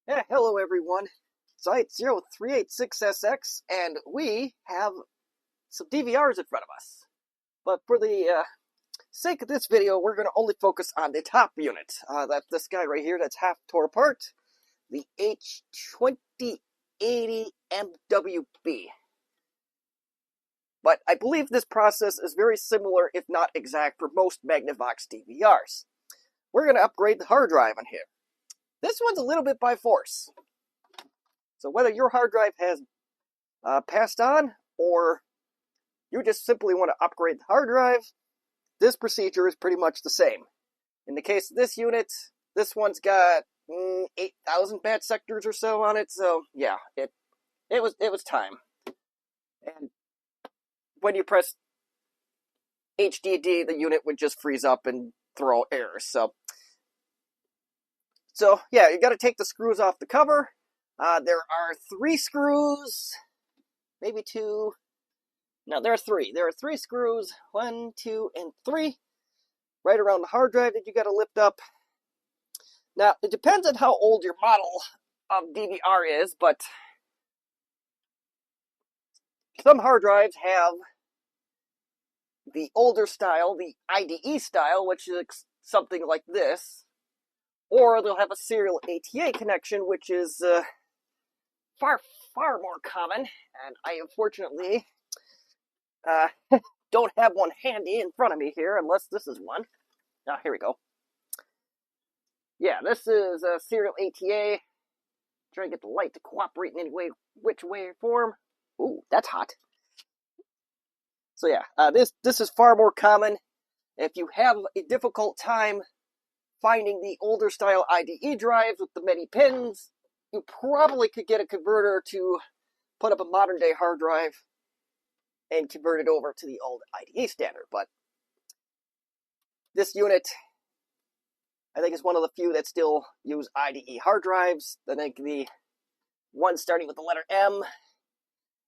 Yeah, hello everyone. Site 0386SX, and we have some DVRs in front of us. But for the sake of this video, we're going to only focus on the top unit. That's this guy right here that's half tore apart, the H2080MW8. But I believe this process is very similar, if not exact, for most Magnavox DVRs. We're going to upgrade the hard drive on here. This one's a little bit by force. So whether your hard drive has passed on, or you just simply want to upgrade the hard drive, this procedure is pretty much the same. In the case of this unit, this one's got 8,000 batch sectors or so on it, so yeah, it was time. And when you press HDD, the unit would just freeze up and throw errors. So yeah, you got to take the screws off the cover. There are 3 screws, maybe 2. No, there are 3. There are 3 screws, 1, 2, and 3, right around the hard drive that you got to lift up. Now, it depends on how old your model of DVR is, but some hard drives have the older style, the IDE style, which is something like this, or they'll have a serial ATA connection, which is far more common, and I unfortunately don't have one handy in front of me here, unless this is one. Here we go. Yeah, this is a serial ATA. Trying to get the light to cooperate in any way, which way or form. Ooh, that's hot. So yeah, this is far more common. If you have a difficult time finding the older style IDE drives with the many pins, you probably could get a converter to put up a modern day hard drive and convert it over to the old IDE standard. But this unit, I think, is one of the few that still use IDE hard drives. I think the one starting with the letter M,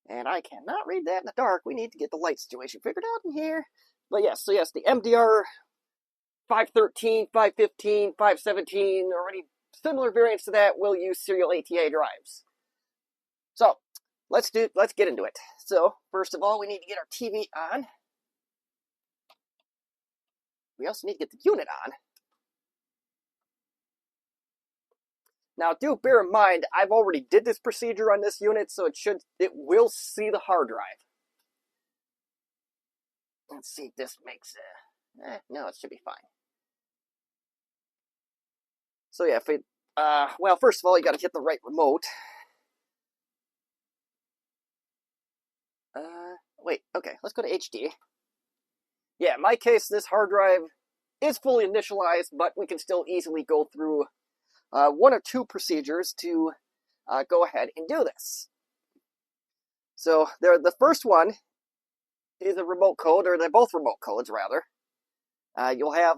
and I cannot read that in the dark. We need to get the light situation figured out in here. But yes, so yes, the MDR 513, 515, 517, or any similar variants to that will use serial ATA drives. So let's get into it. So first of all, we need to get our TV on. We also need to get the unit on. Now, do bear in mind, I've already did this procedure on this unit, so it will see the hard drive. Let's see if this makes no, it should be fine. So yeah, well, first of all, you got to hit the right remote. Wait, okay, let's go to HD. Yeah, in my case, this hard drive is fully initialized, but we can still easily go through 1 or 2 procedures to go ahead and do this. So the first one is a remote code, or they're both remote codes, rather. You'll have...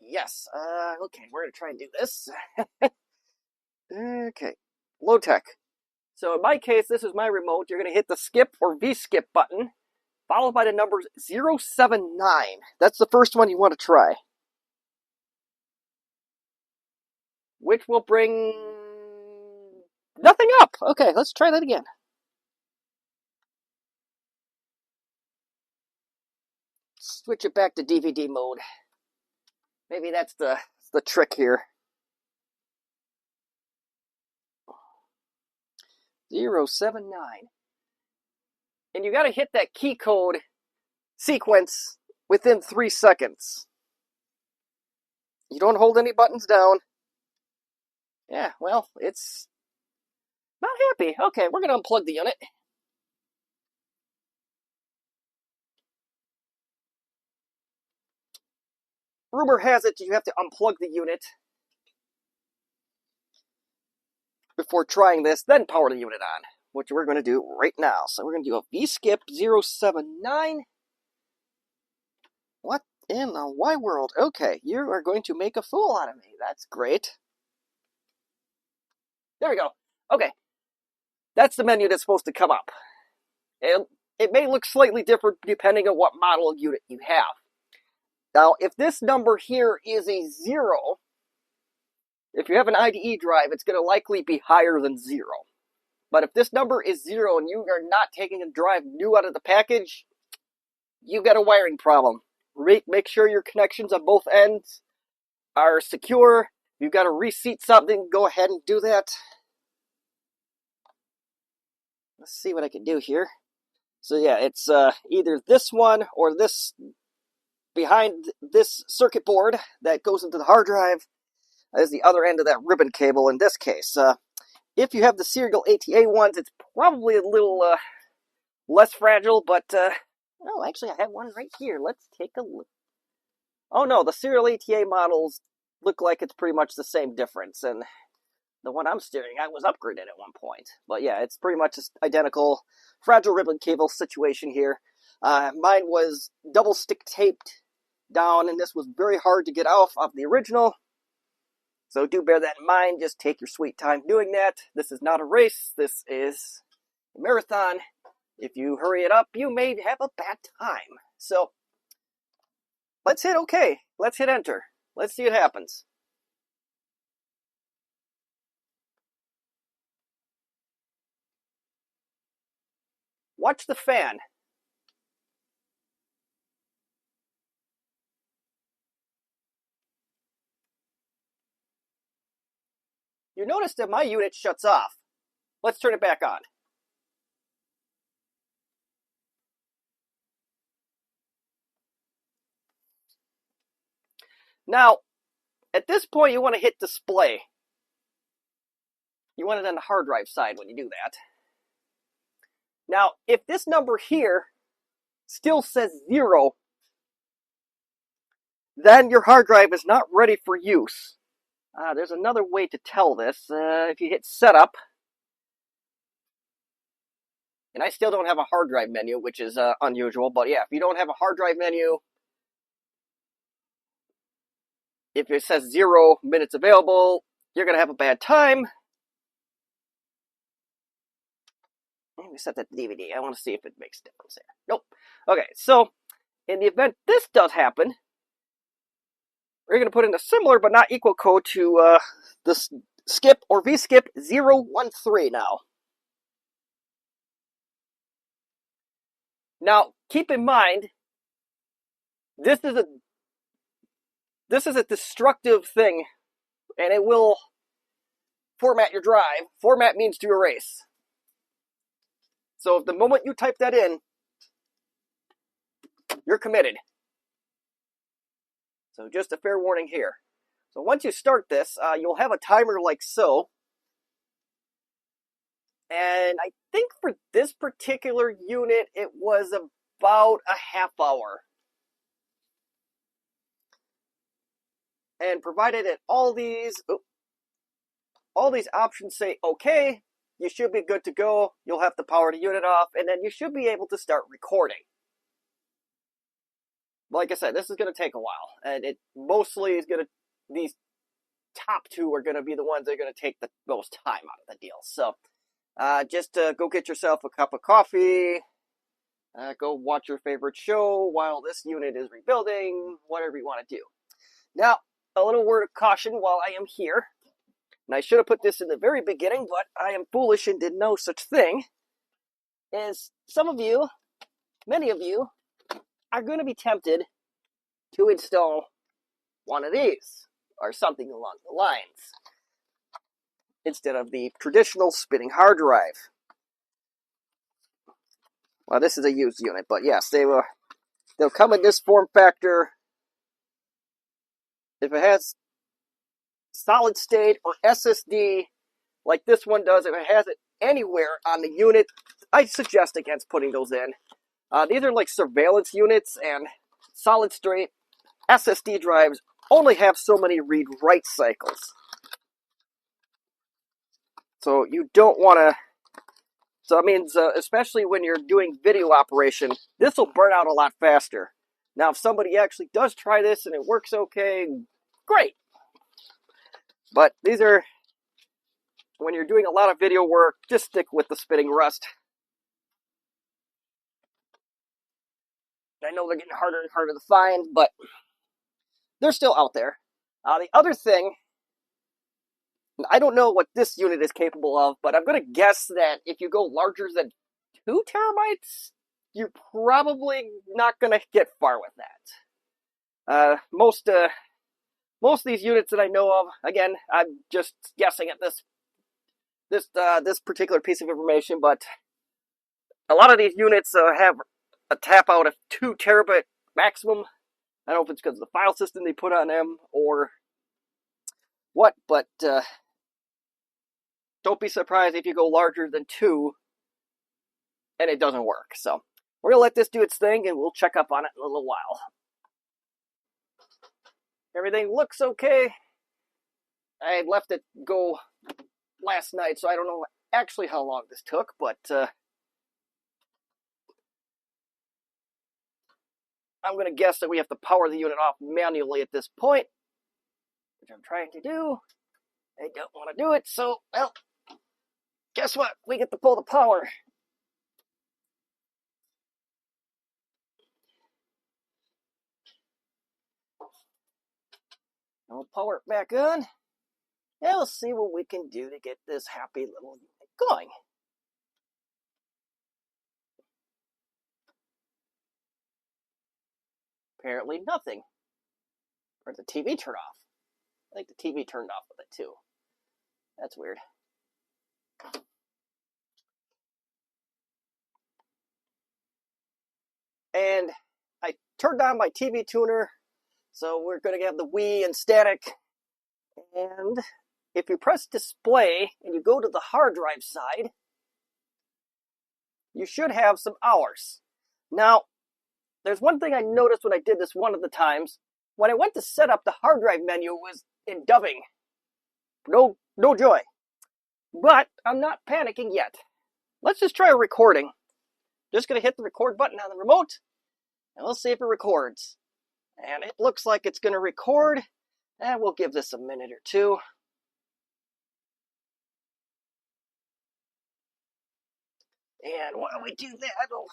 Yes, okay, we're going to try and do this. Okay, low tech. So in my case, this is my remote. You're going to hit the skip or V-skip button, followed by the numbers 079. That's the first one you want to try. Which will bring nothing up. Okay, let's try that again. Switch it back to DVD mode. Maybe that's the trick here. 079. And you got to hit that key code sequence within 3 seconds. You don't hold any buttons down. Yeah, well, it's not happy. Okay, we're going to unplug the unit. Rumor has it you have to unplug the unit before trying this, then power the unit on, which we're going to do right now. So we're going to do a V-skip 079. What in the wide world? Okay, you are going to make a fool out of me. That's great. There we go. Okay, that's the menu that's supposed to come up. And it may look slightly different depending on what model unit you have. Now, if this number here is a 0, If you have an IDE drive, it's going to likely be higher than 0. But if this number is 0 and you are not taking a drive new out of the package, you've got a wiring problem. Make sure your connections on both ends are secure. If you've got to reseat something, go ahead and do that. Let's see what I can do here. So yeah, it's either this one or this behind this circuit board that goes into the hard drive is the other end of that ribbon cable in this case. If you have the serial ATA ones, it's probably a little less fragile, but oh, actually I have one right here. Let's take a look. Oh no, the serial ATA models look like it's pretty much the same difference, and the one I'm steering at was upgraded at one point. But yeah, it's pretty much identical fragile ribbon cable situation here. Mine was double stick taped down, and this was very hard to get off of the original. So do bear that in mind. Just take your sweet time doing that. This is not a race. This is a marathon. If you hurry it up, you may have a bad time. So let's hit OK. Let's hit enter. Let's see what happens. Watch the fan. You notice that my unit shuts off. Let's turn it back on. Now, at this point, you want to hit display. You want it on the hard drive side when you do that. Now, if this number here still says 0, then your hard drive is not ready for use. There's another way to tell this. If you hit setup, and I still don't have a hard drive menu, which is unusual, but yeah, if you don't have a hard drive menu, if it says 0 minutes available, you're going to have a bad time. Let me set that to DVD. I want to see if it makes a difference there. Nope. Okay, so in the event this does happen, we're going to put in a similar but not equal code to the skip or vskip 013 now. Now, keep in mind, this is a destructive thing, and it will format your drive. Format means to erase. So if the moment you type that in, you're committed. So just a fair warning here. So once you start this, you'll have a timer like so. And I think for this particular unit, it was about a half hour. And provided that all these options say OK, you should be good to go. You'll have to power the unit off, and then you should be able to start recording. Like I said, this is going to take a while, and it mostly is going to, these top two are going to be the ones that are going to take the most time out of the deal. So just go get yourself a cup of coffee, go watch your favorite show while this unit is rebuilding, whatever you want to do. Now, a little word of caution while I am here. And I should have put this in the very beginning, but I am foolish and did no such thing, is some of you, many of you, are going to be tempted to install one of these, or something along the lines, instead of the traditional spinning hard drive. Well, this is a used unit, but yes, they'll come in this form factor. If it has solid state or SSD, like this one does, if it has it anywhere on the unit, I suggest against putting those in. These are like surveillance units, and solid state SSD drives only have so many read-write cycles. So you don't want to, so that means, especially when you're doing video operation, this will burn out a lot faster. Now, if somebody actually does try this and it works okay, great. But these are, when you're doing a lot of video work, just stick with the spinning rust. I know they're getting harder and harder to find, but they're still out there. The other thing I don't know what this unit is capable of, but I'm going to guess that if you go larger than 2 terabytes, you're probably not going to get far with that. Most of these units that I know of, again, I'm just guessing at this particular piece of information, but a lot of these units have a tap out of 2 terabyte maximum. I don't know if it's because of the file system they put on them or what, but don't be surprised if you go larger than 2 and it doesn't work. So we're going to let this do its thing and we'll check up on it in a little while. Everything looks okay. I left it go last night, so I don't know actually how long this took, but I'm going to guess that we have to power the unit off manually at this point, which I'm trying to do. I don't want to do it, so, well, guess what? We get to pull the power. I'll power it back on, and we'll see what we can do to get this happy little unit going. Apparently nothing. Or the TV turned off. I think the TV turned off with it too. That's weird. And I turned on my TV tuner, so we're going to have the Wii and static. And if you press display and you go to the hard drive side, you should have some hours. Now, there's one thing I noticed when I did this one of the times. When I went to set up, the hard drive menu was in dubbing. No joy. But I'm not panicking yet. Let's just try a recording. Just going to hit the record button on the remote, and we'll see if it records. And it looks like it's going to record, and we'll give this a minute or two. And while we do that, I'll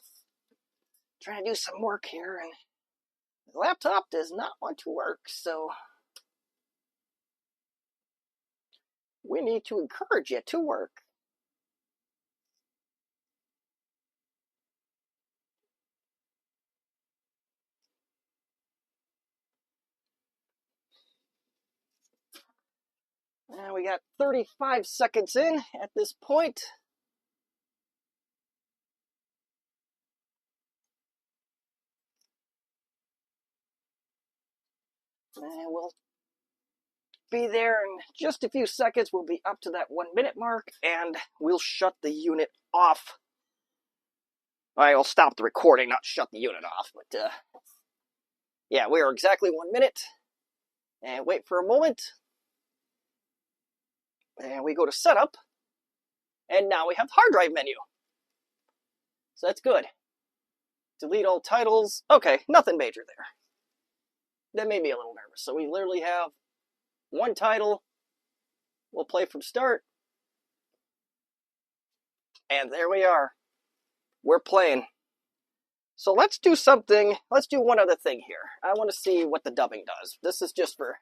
try to do some work here. And the laptop does not want to work, so we need to encourage it to work. And we got 35 seconds in at this point. And we'll be there in just a few seconds. We'll be up to that 1 minute mark, and we'll shut the unit off. I'll stop the recording, not shut the unit off, but yeah, we are exactly 1 minute. And wait for a moment. And we go to setup, and now we have the hard drive menu. So that's good. Delete all titles. Okay, nothing major there. That made me a little nervous. So we literally have one title. We'll play from start. And there we are. We're playing. So let's do something. Let's do one other thing here. I want to see what the dubbing does. This is just for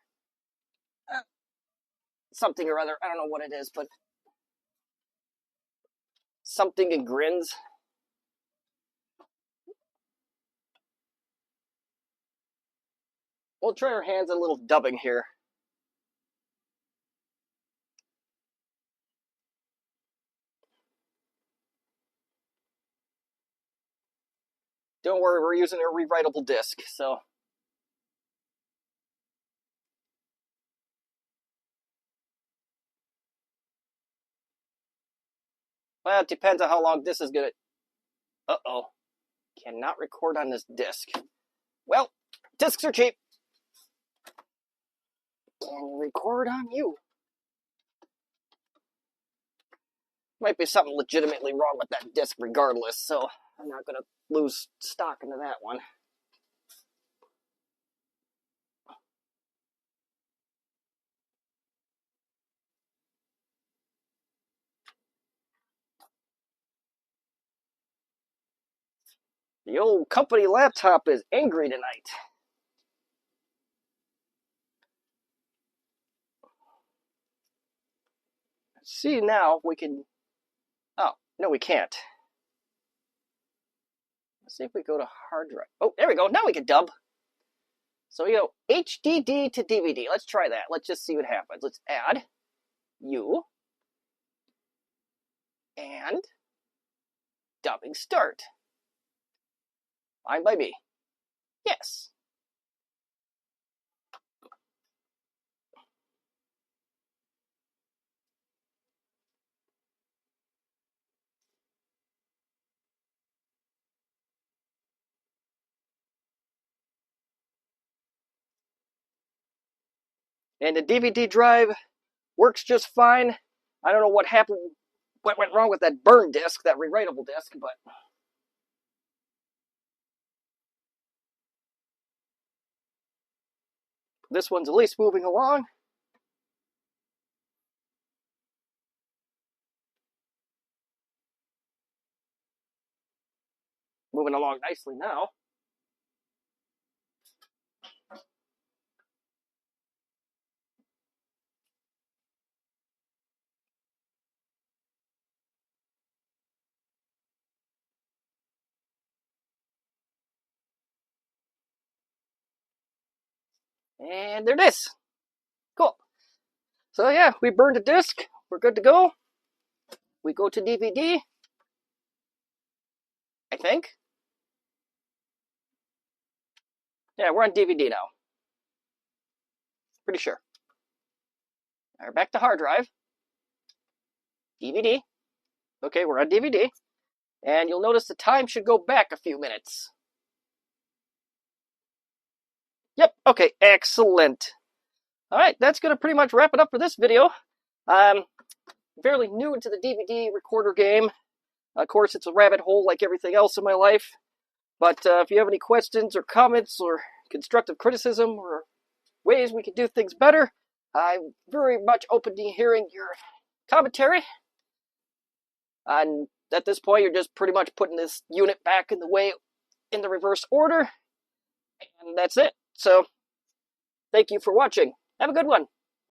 something or other. I don't know what it is, but something and grins. We'll try our hands at a little dubbing here. Don't worry, we're using a rewritable disk, so. Well, it depends on how long this is gonna. Uh-oh. Cannot record on this disk. Well, disks are cheap. Can record on you. Might be something legitimately wrong with that disk regardless, so I'm not gonna lose stock into that one. The old company laptop is angry tonight. see now we can... Oh, no we can't. Let's see if we go to hard drive. Oh, there we go. Now we can dub. So we go HDD to DVD. Let's try that. Let's just see what happens. Let's add U. And dubbing start. Fine by me. Yes. And the DVD drive works just fine. I don't know what happened, what went wrong with that burn disc, that rewritable disc, but... This one's at least moving along. Moving along nicely now. And there it is. Cool. So yeah, we burned a disc. We're good to go. We go to DVD. I think. Yeah, we're on DVD now. Pretty sure. All right, back to hard drive. DVD. Okay, we're on DVD. And you'll notice the time should go back a few minutes. Yep, okay, excellent. All right, that's going to pretty much wrap it up for this video. I'm fairly new into the DVD recorder game. Of course, it's a rabbit hole like everything else in my life. But if you have any questions or comments or constructive criticism or ways we can do things better, I'm very much open to hearing your commentary. And at this point, you're just pretty much putting this unit back in the reverse order. And that's it. So, thank you for watching. Have a good one.